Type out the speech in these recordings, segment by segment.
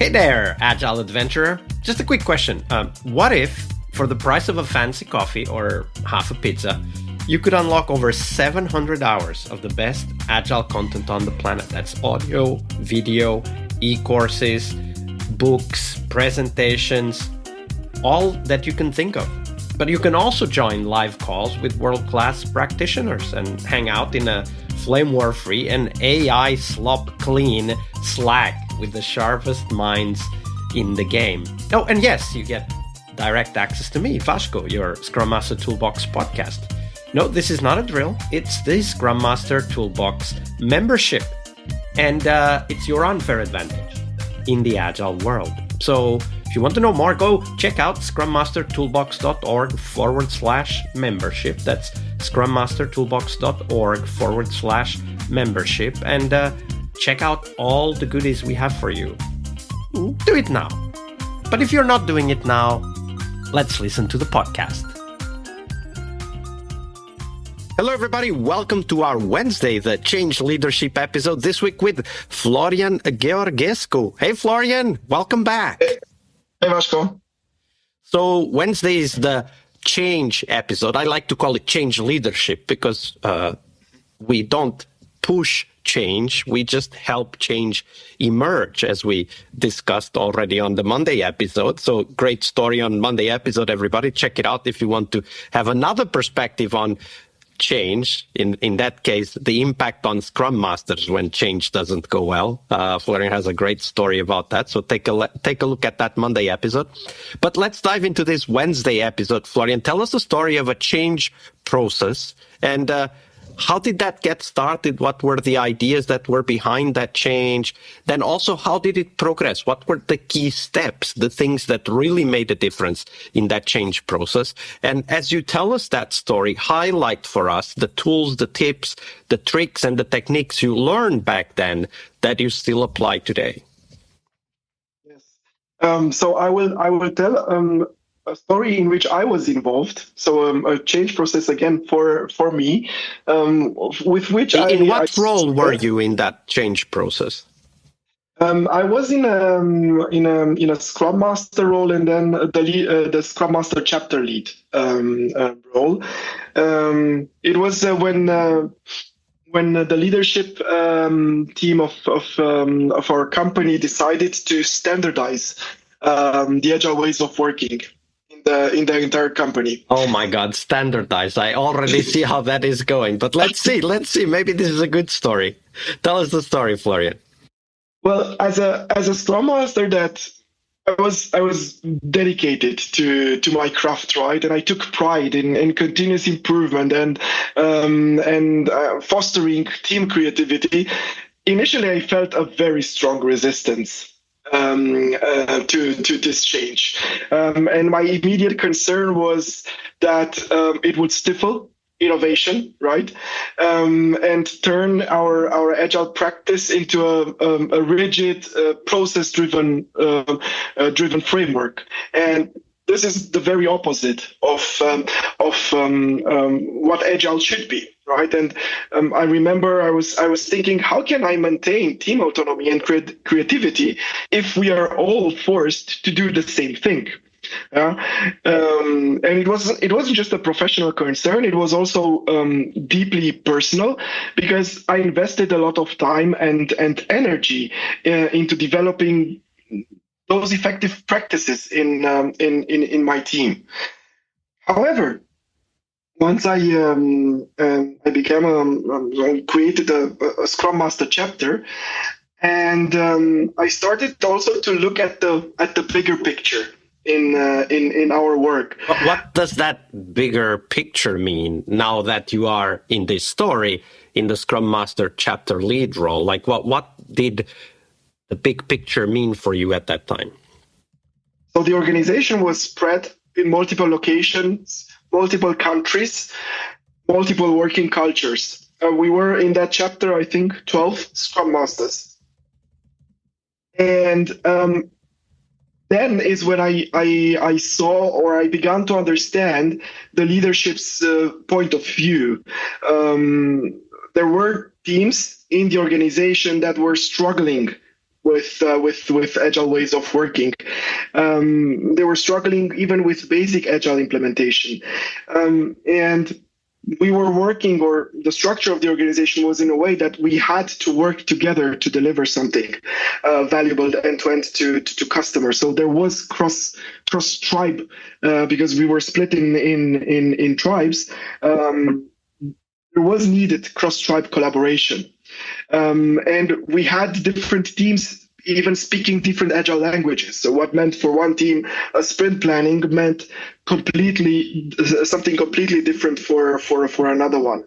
Hey there, Agile Adventurer. Just a quick question. What if, for the price of a fancy coffee or half a pizza, you could unlock over 700 hours of the best Agile content on the planet? That's audio, video, e-courses, books, presentations, all that you can think of. But you can also join live calls with world-class practitioners and hang out in a flame war-free and AI slop-clean Slack with the sharpest minds in the game. Oh, and yes, you get direct access to me, Vasco, your Scrum Master Toolbox podcast. No, this is not a drill. It's the Scrum Master Toolbox membership. And it's your unfair advantage in the Agile world. So if you want to know more, go check out scrummastertoolbox.org/membership. That's scrummastertoolbox.org/membership. And check out all the goodies we have for you. Do it now. But if you're not doing it now, let's listen to the podcast. Hello, everybody. Welcome to our Wednesday, the Change Leadership episode, this week with Florian Georgescu. Hey, Florian, welcome back. Hey, Vasco. So Wednesday is the change episode. I like to call it change leadership because we don't push change. We just help change emerge, as we discussed already on the Monday episode. So great story on Monday episode, everybody. Check it out if you want to have another perspective on change, in that case, the impact on Scrum Masters when change doesn't go well. Florian has a great story about that, so take a look at that Monday episode. But let's dive into this Wednesday episode. Florian, tell us the story of a change process, and how did that get started? What were the ideas that were behind that change? Then also, how did it progress? What were the key steps, the things that really made a difference in that change process? And as you tell us that story, highlight for us the tools, the tips, the tricks, and the techniques you learned back then that you still apply today. Yes. So I will tell a story in which I was involved. So a change process again for me, with which in what role were you in that change process? I was in a Scrum Master role, and then the Scrum Master chapter lead role. It was when the leadership team of our company decided to standardize the agile ways of working in the entire company. Oh my God, standardize. I already see how that is going. But let's see. Maybe this is a good story. Tell us the story, Florian. Well, as a Scrum Master, that I was dedicated to my craft, right? And I took pride in continuous improvement and fostering team creativity. Initially, I felt a very strong resistance to this change. And my immediate concern was that it would stifle innovation, right? And turn our agile practice into a rigid, process-driven framework. And this is the very opposite of what agile should be, right? And I remember I was thinking, how can I maintain team autonomy and creativity if we are all forced to do the same thing? And it wasn't just a professional concern. It was also deeply personal, because I invested a lot of time and energy into developing those effective practices in my team. However, once I created a Scrum Master chapter, and I started also to look at the bigger picture in our work. What does that bigger picture mean now that you are in this story in the Scrum Master chapter lead role? Like what did the big picture mean for you at that time? So the organization was spread in multiple locations, multiple countries, multiple working cultures. We were in that chapter, I think, 12 Scrum Masters. And then is when I saw, or I began to understand the leadership's point of view. There were teams in the organization that were struggling with agile ways of working. They were struggling even with basic agile implementation, and we were working, or the structure of the organization was in a way that we had to work together to deliver something valuable end to end to customers. So there was cross tribe because we were split in tribes. There was needed cross tribe collaboration, and we had different teams even speaking different agile languages. So what meant for one team a sprint planning meant completely something completely different for another one.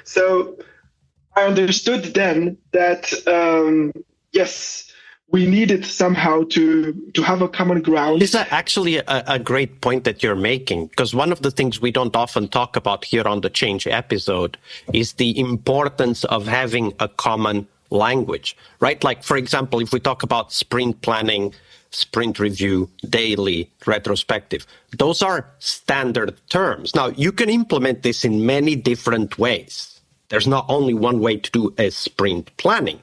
So I understood then that yes, we needed somehow to have a common ground. Is that actually a great point that you're making? Because one of the things we don't often talk about here on the Change episode is the importance of having a common language, right? Like, for example, if we talk about sprint planning, sprint review, daily, retrospective, those are standard terms. Now, you can implement this in many different ways. There's not only one way to do a sprint planning.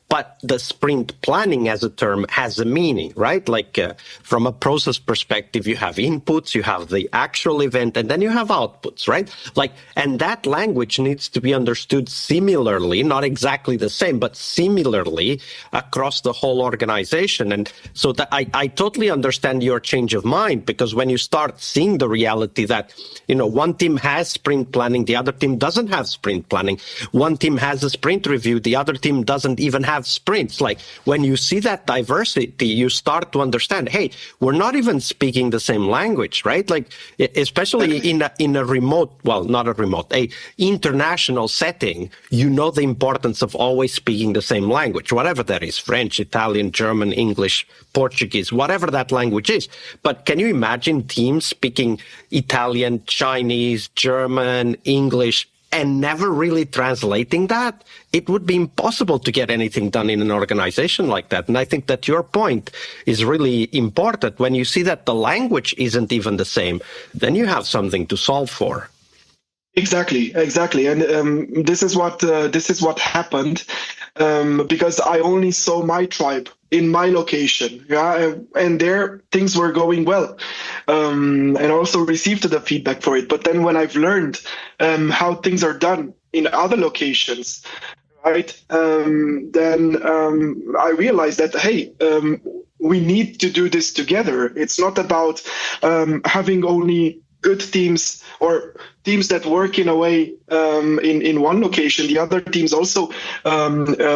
But the sprint planning as a term has a meaning, right? Like from a process perspective, you have inputs, you have the actual event, and then you have outputs, right? Like, and that language needs to be understood similarly, not exactly the same, but similarly across the whole organization. And so that I totally understand your change of mind, because when you start seeing the reality that, you know, one team has sprint planning, the other team doesn't have sprint planning. One team has a sprint review, the other team doesn't even have sprints. Like when you see that diversity, you start to understand, hey, we're not even speaking the same language, right? Like especially in a remote, well, not a remote, a international setting, you know the importance of always speaking the same language, whatever that is, French, Italian, German, English, Portuguese, whatever that language is. But can you imagine teams speaking Italian, Chinese, German, English, and never really translating that? It would be impossible to get anything done in an organization like that. And I think that your point is really important. When you see that the language isn't even the same, then you have something to solve for. Exactly. And this is what happened, because I only saw my tribe in my location, yeah, and there things were going well, and also received the feedback for it. But then when I've learned how things are done in other locations, right, then I realized that, hey, we need to do this together. It's not about having only good teams or teams that work in a way in one location. The other teams also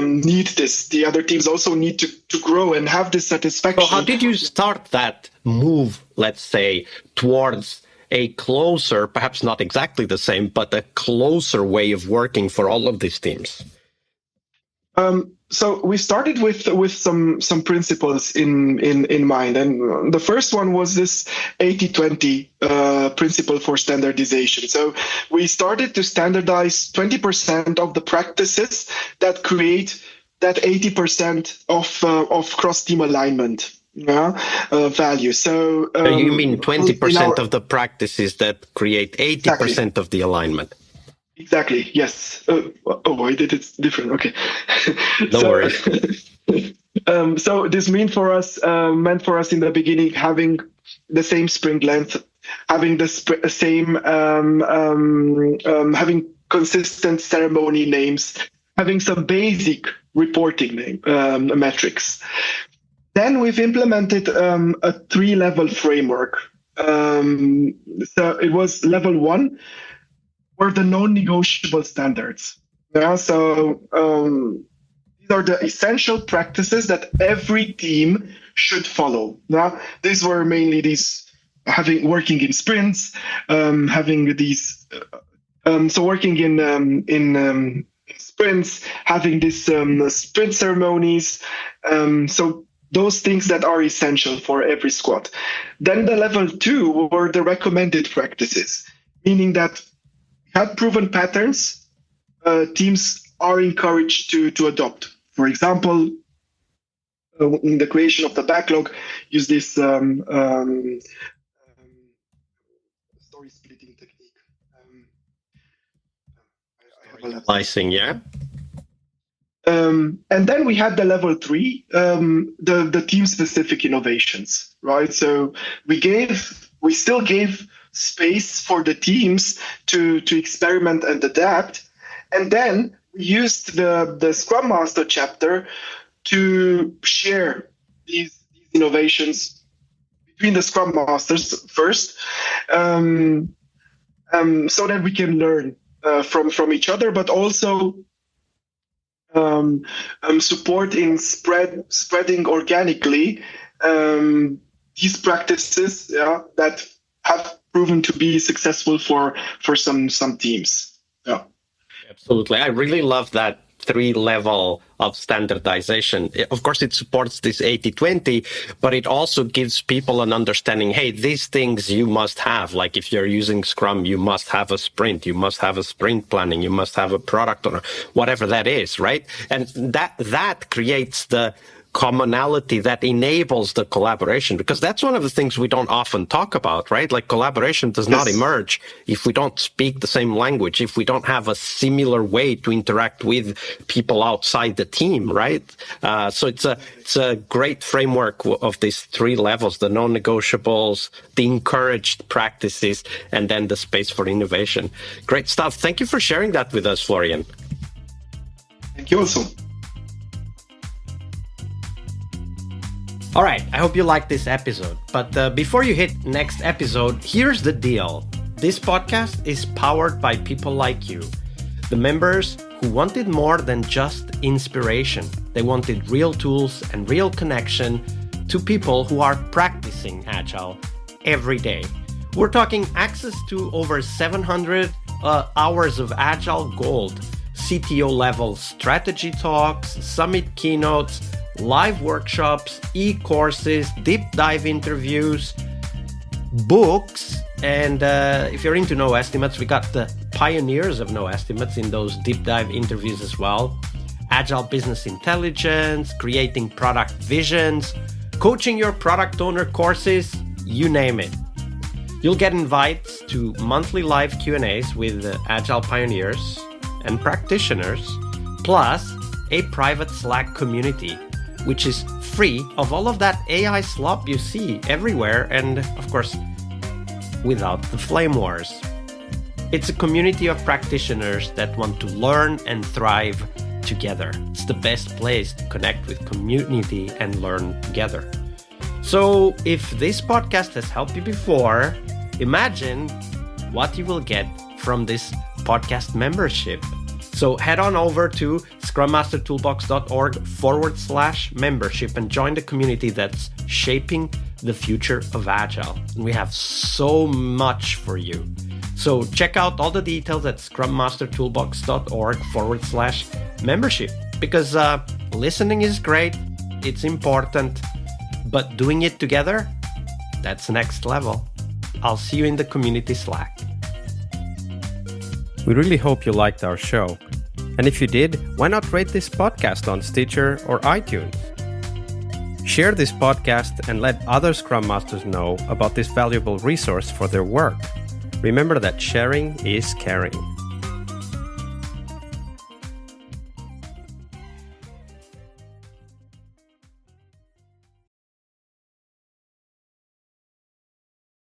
need this. The other teams also need to grow and have this satisfaction. So how did you start that move, let's say, towards a closer, perhaps not exactly the same, but a closer way of working for all of these teams? So we started with some principles in mind, and the first one was this 80-20 principle for standardization. So we started to standardize 20% of the practices that create that 80% of cross-team alignment. Value. So you mean 20% of the practices that create 80% of the alignment? Exactly. Yes. I did it different. Okay. No worries. So this meant for us in the beginning having the same sprint length, having the same having consistent ceremony names, having some basic reporting metrics. Then we've implemented a 3-level framework. So it was level 1. Were the non-negotiable standards. Yeah, so these are the essential practices that every team should follow. Now, these were mainly these working in sprints, having these working in sprints, having these sprint ceremonies. So those things that are essential for every squad. Then the level 2 were the recommended practices, meaning that had proven patterns, teams are encouraged to adopt. For example, in the creation of the backlog, use this story splitting technique. Slicing, yeah? And then we had the level 3, the team-specific innovations, right? So we still gave space for the teams to experiment and adapt. And then we used the Scrum Master chapter to share these innovations between the Scrum Masters first, so that we can learn from each other, but also supporting spreading organically these practices that have proven to be successful for some teams. Yeah, absolutely. I really love that 3 level of standardization. Of course, it supports this 80-20, but it also gives people an understanding, hey, these things you must have. Like if you're using Scrum, you must have a sprint, you must have a sprint planning, you must have a product owner, whatever that is, right? And that creates the commonality that enables the collaboration, because that's one of the things we don't often talk about, right? Like collaboration does not emerge if we don't speak the same language, if we don't have a similar way to interact with people outside the team, right? So it's a great framework of these 3 levels, the non-negotiables, the encouraged practices, and then the space for innovation. Great stuff. Thank you for sharing that with us, Florian. Thank you also. All right, I hope you liked this episode. But before you hit next episode, here's the deal. This podcast is powered by people like you, the members who wanted more than just inspiration. They wanted real tools and real connection to people who are practicing Agile every day. We're talking access to over 700 hours of Agile Gold, CTO level strategy talks, summit keynotes, live workshops, e-courses, deep dive interviews, books, and if you're into no estimates, we got the pioneers of no estimates in those deep dive interviews as well. Agile business intelligence, creating product visions, coaching your product owner courses, you name it. You'll get invites to monthly live Q&As with Agile pioneers and practitioners, plus a private Slack community, which is free of all of that AI slop you see everywhere, and of course, without the flame wars. It's a community of practitioners that want to learn and thrive together. It's the best place to connect with community and learn together. So if this podcast has helped you before, imagine what you will get from this podcast membership. So head on over to scrummastertoolbox.org/membership and join the community that's shaping the future of Agile. And we have so much for you. So check out all the details at scrummastertoolbox.org/membership, because listening is great, it's important, but doing it together, that's next level. I'll see you in the community Slack. We really hope you liked our show. And if you did, why not rate this podcast on Stitcher or iTunes? Share this podcast and let other Scrum Masters know about this valuable resource for their work. Remember that sharing is caring.